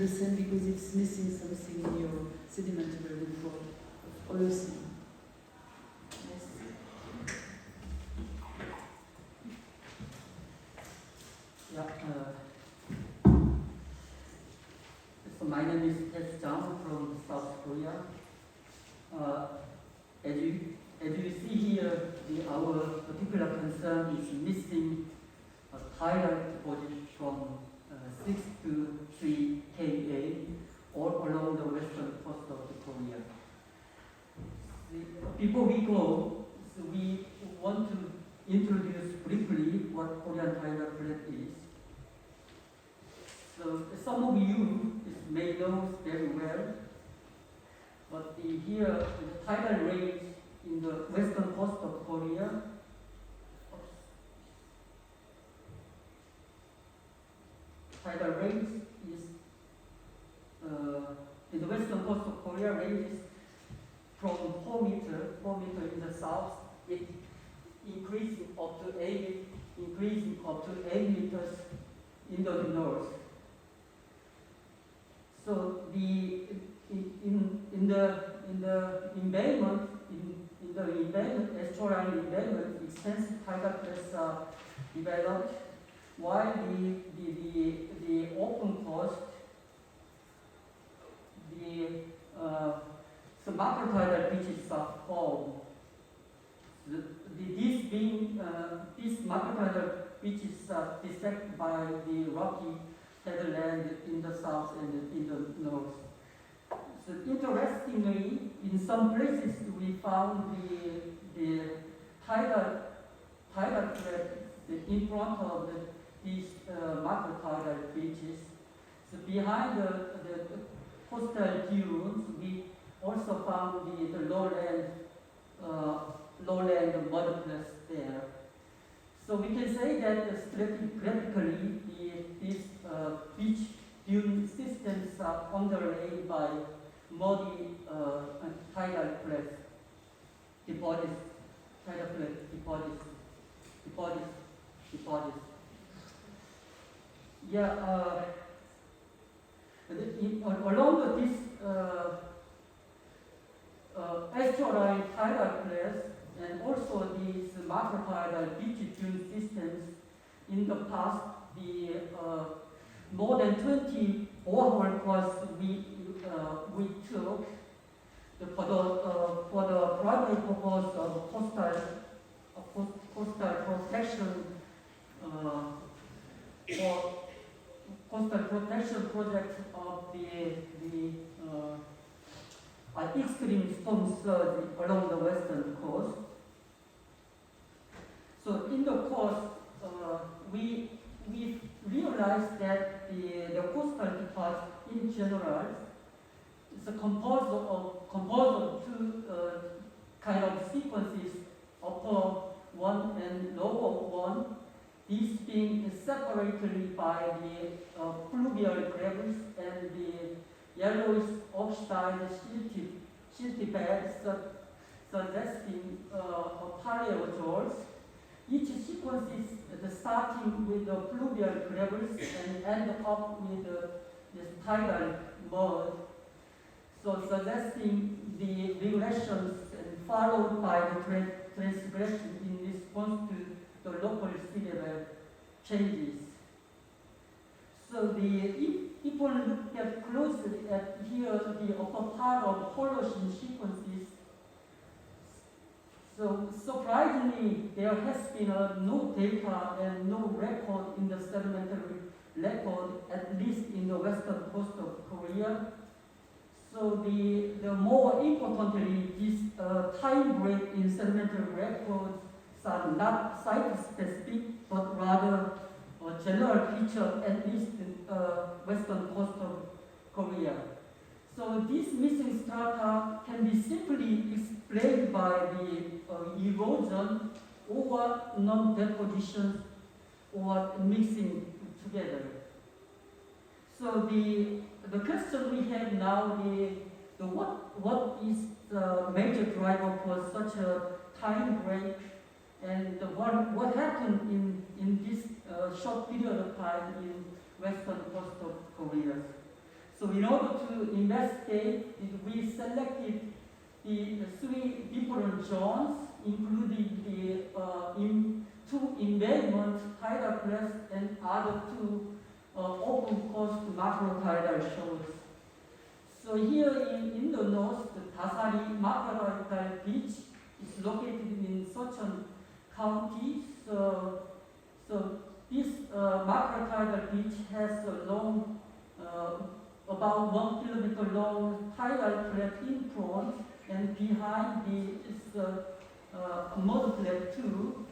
MID-HOLOCENE because it's missing something in your sedimentary report of Holocene. Yes. Yeah. So my name is Chang from South Korea. As you see here, our particular concern is missing a tidal deposit from 6 to 3 Ka all along the western coast of Korea. Before we go, so we want to introduce briefly what Korean tidal plate is. So some of you may know very well, but here the tidal range in the western coast of Korea. Tidal range is in the western coast of Korea ranges from 4 meter in the south, it increasing up to 8 meters in the north. So in the embayment, estuarine embayment, extensive tidal plates are developed, while the open coast, the macrotidal beaches are formed. These macrotidal beaches are dissected by the rocky tidal land in the south and in the north. So interestingly, in some places we found the tidal plate in front of these macrotidal beaches. So behind the coastal dunes, we also found the lowland mud plates there. So we can say that stratigraphically, these beach dune systems are underlaid by muddy tidal plate deposits. Yeah, along this estuarine tidal plates and also these macrotidal beach dune systems, in the past, more than 20 borehole courses we took for the primary purpose of coastal protection for coastal protection project of the extreme storm surge along the western coast. So in the course, we realized that the coastal deposit in general is composed of two kind of sequences, upper one and lower one. These being separated by the fluvial gravels and the yellowish oxide silty beds suggesting paleozols. Each sequence is starting with the fluvial gravels and end up with this tidal mud. So suggesting the regressions and followed by the transgression in response to the local sea level changes. So if one look at closely at here the upper part of Holocene sequences, so surprisingly there has been no data and no record in the sedimentary record, at least in the western coast of Korea. So the more importantly, this time break in sedimentary records are not site-specific, but rather a general feature, at least in western coast of Korea. So this missing strata can be simply explained by the erosion or non-deposition or mixing together. So the question we have now, what is the major driver for such a time break, and what happened in this short period of time in western coast of Korea? So in order to investigate, we selected the three different zones, including the two embayment tidal crest and other two open coast macrotidal shoals. So here in the north, the Dasari macrotidal beach is located in Chun County. So this macrotidal beach has a long, about 1 kilometer long tidal cleft in front, and behind is a mud cleft too.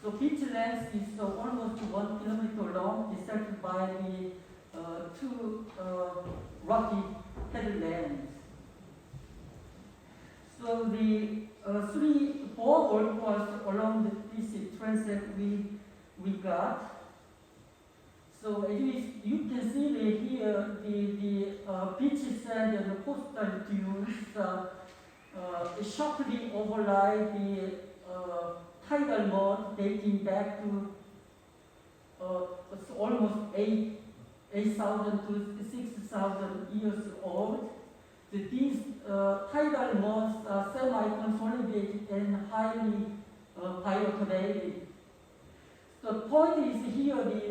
So beach length is almost 1 kilometer long, intersected by the two rocky headlands. So the three borehole was along this transect we got. So as you can see here, the beach sand and the coastal dunes sharply overlie the tidal mud dating back to almost 8,000 to 6,000 years old. These tidal mods are semi-consolidated and highly bioclimatic. The point is here the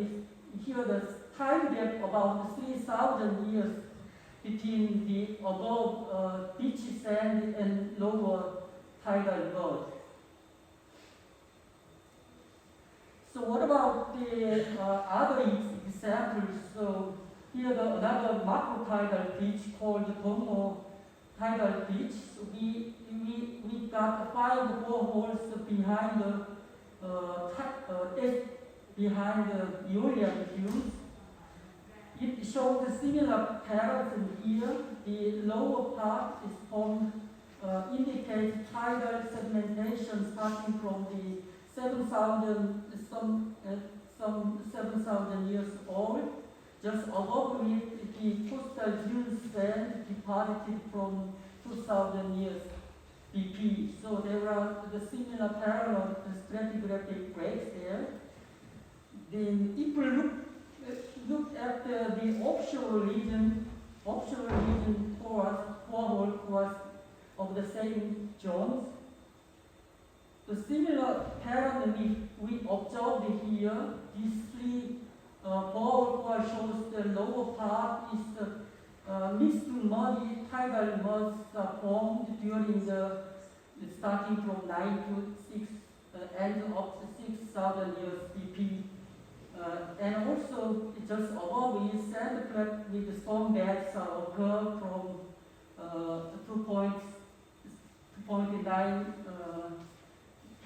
time gap about 3,000 years between the above beach sand and lower tidal mud. So what about the other examples? So here another macrotidal beach called Tomo Tidal Beach. So we got 5 boreholes behind the Eolian dunes. It shows a similar pattern here. The lower part is formed, indicates tidal sedimentation starting from the 7,000, some 7,000 years old. Just above it, the coastal dune sand deposited from 2,000 years BP. So there are the similar parallel stratigraphic breaks there. Then if we look at the offshore region borehole cores of the same zones, the similar pattern we observed here, these three borehole cores shows the lower part is mixed muddy tidal muds formed during the starting from 9 to 6 end of 6,000 years BP. And also just above is sand cleft with storm beds occur from 2.9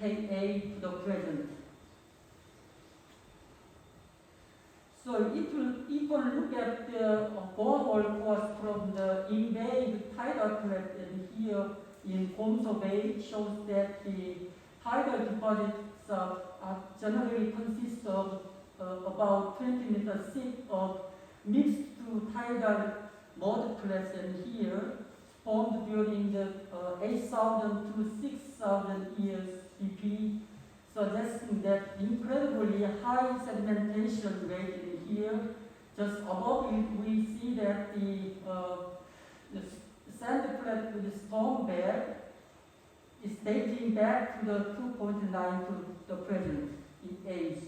Ka to the present. So if you look at the borehole course from the embayed tidal cleft, and here in Gomso Bay shows that the tidal deposits generally consist of about 20 meters thick of mixed to tidal mud clefts, and here formed during the 8,000 to 6,000 years BP, suggesting that incredibly high sedimentation rate in here. Just above it, we see that the sand cleft with the storm bed is dating back to the 2.9 to the present in age.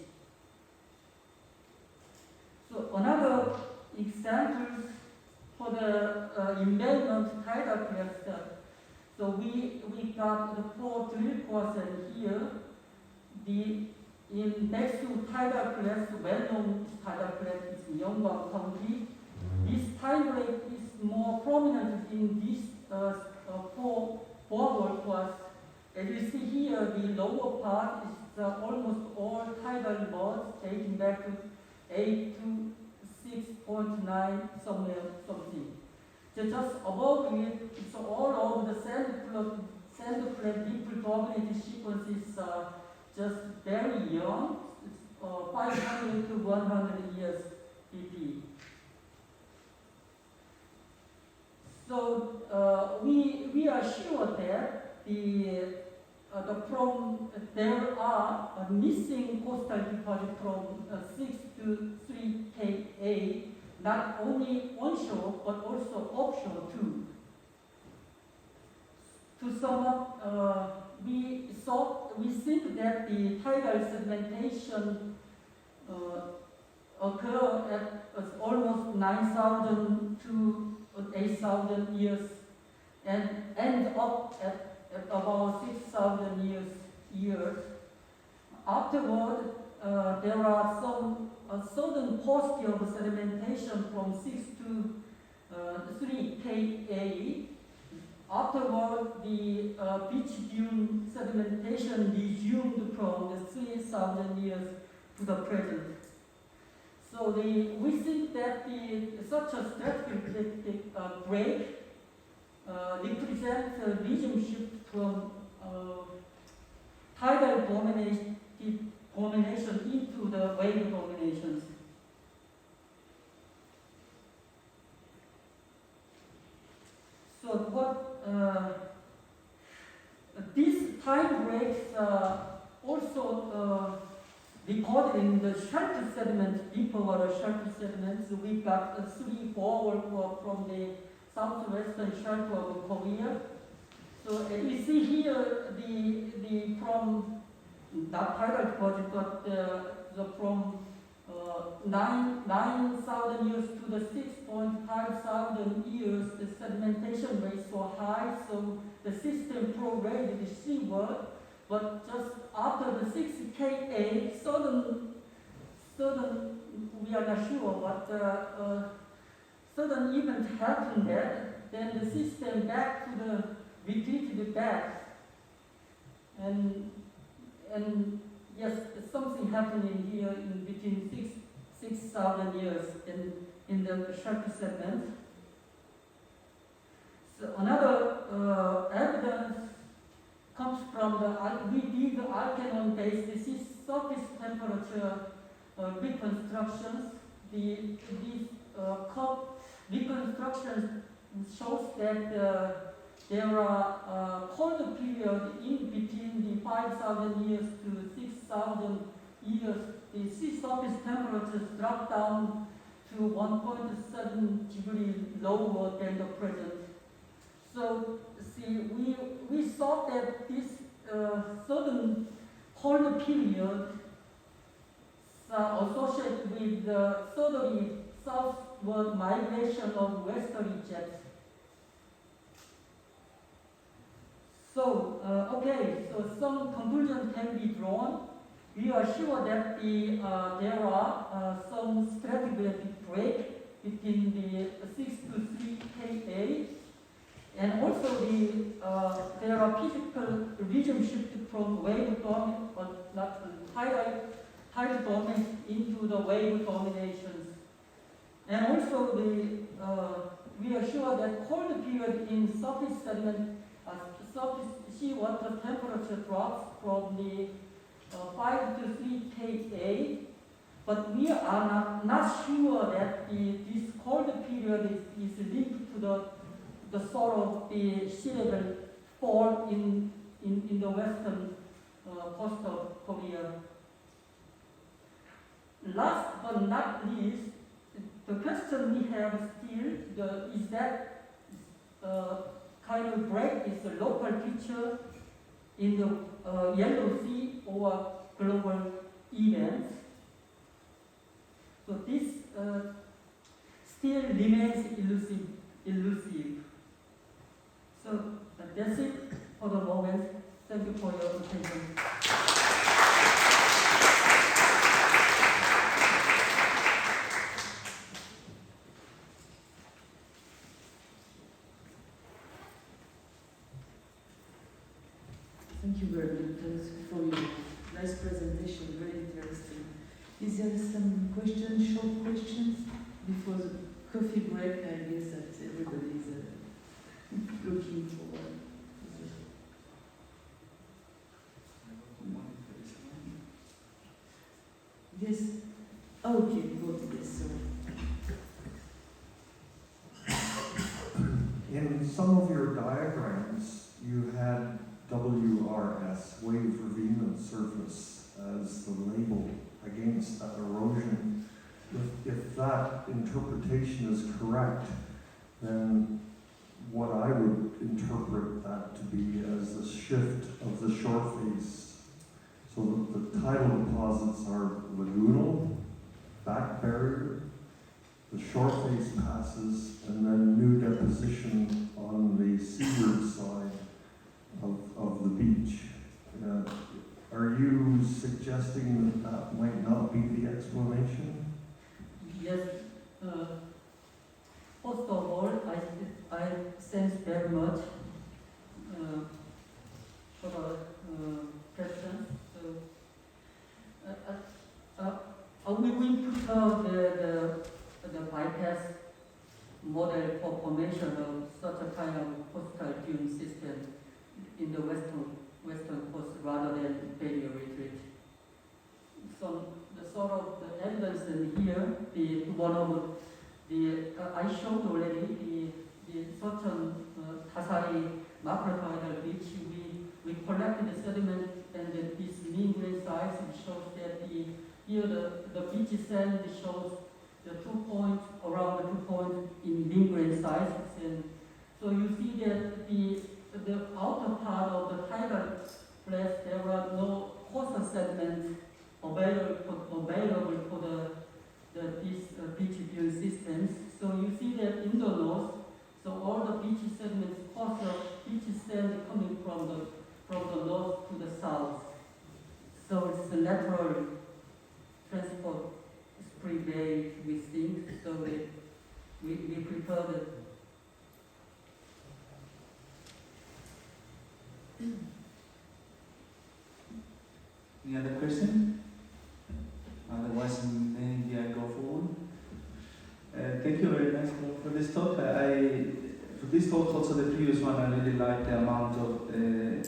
So another example for the embayment tidal clefts. So we got the 4 drill cores, and here in next to tidal clefts, well-known tidal cleft is Yeonggwang County. This tidal rate is more prominent in these 4 borehole cores. As you see here, the lower part is almost all tidal muds dating back to 8 to 6.9 something. So just above it, it's all over the sand cleft deep dominated sequences just very young. It's 500 to 100 years BP. So we are sure that there are missing coastal deposits from 6 to 3 Ka, not only onshore but offshore too. To sum up, we think that the tidal sedimentation occur at almost 9,000 to 8,000 years and end up at about 6,000 years. Afterward, there are some certain paucity of sedimentation from 6 to 3 Ka. Afterward, the beach dune sedimentation resumed from the 3,000 years to the present. So we think that such a stratigraphic break represents a regime shift from tidal domination into the wave dominations. So what these time breaks also recorded in the shelter sediments, deeper water shelter sediments. We got 3 borehole from the southwestern shelter of Korea. So you see here the from not tidal deposit, but the from 9,000 years to the 6,500 years, the sedimentation rates were high, so the system progressed seaward. But just after the 6 Ka, sudden we are not sure, but sudden event happened there. Then the system retreated back, and yes, something happened in here in between 6,000 years in the shelter segment. So another evidence comes from we did the Archenon-based surface temperature reconstructions. These reconstructions shows that there are cold period in between the 5,000 years to 6,000 years. The sea surface temperatures drop down to 1.7 degrees lower than the present. So see, we thought that this certain cold period associated with the southerly southward migration of westerly jets. So, so some conclusion can be drawn. We are sure that there are some stratigraphic break between the 6 to 3 Ka, and also there are physical regime shift from wave domination, but not tidal domination into the wave dominations. And also we are sure that cold period in surface sediment, surface seawater temperature drops from the 5 to 3 Ka, but we are not sure that this cold period is linked to the sort of the sea level fall in the western coast of Korea. Last but not least, the question we have still is that kind of break is a local feature in the Yellow Sea or global events. So this still remains elusive. So that's it for the moment. Thank you for your attention. Thank you very much for your nice presentation, very interesting. Is there some questions, short questions, before the coffee break? I guess that everybody is looking forward. Yes. Okay, go to this. In some of your diagrams, you had WRS, wave remnant surface, as the label against that erosion. If that interpretation is correct, then what I would interpret that to be as a shift of the shore face. So that the tidal deposits are lagoonal, back barrier, the shore face passes, and then new deposition on the seaward side of the beach. Are you suggesting that that might not be the explanation? Yes. First of all, I thanks very much for the questions. So, we prepare the bypass model for formation of such a kind of coastal dune system in the western coast rather than barrier retreat. So the sort of the evidence in here, I showed already the certain Tasari macrotidal beach. We collected the sediment and this mean grain size shows that here the beach sand shows the 2 points around the 2 points in mean grain size. And so you see that the outer part of the tidal place there are no coastal sediments available for these beach dune systems. So you see that in the north, so all the beach sediments, coastal beach sand coming from the north to the south. So it's a lateral transport spring bay, we think. So we prefer the Any other question? Otherwise, maybe I go forward. Thank you very much for this talk. For this talk, also the previous one, I really liked the amount of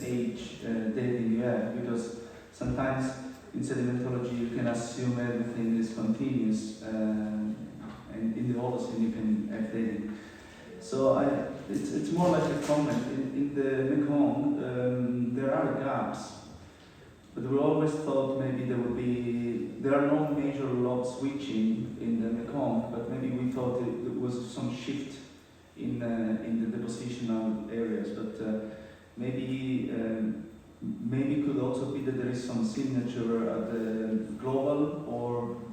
age dating you have, because sometimes in sedimentology you can assume everything is continuous, and in the Holocene you can have dating. So it's more like a comment. In the Mekong, there are gaps. But we always thought maybe there are no major lobe switching in the Mekong, but maybe we thought there was some shift in the depositional areas. But maybe could also be that there is some signature at the global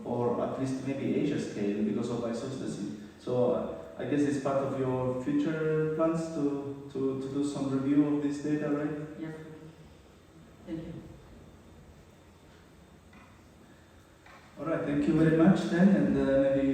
or at least maybe Asia scale because of isostasy. So I guess it's part of your future plans to do some review of this data, right? Yes. Thank you. All right, thank you very much then, and maybe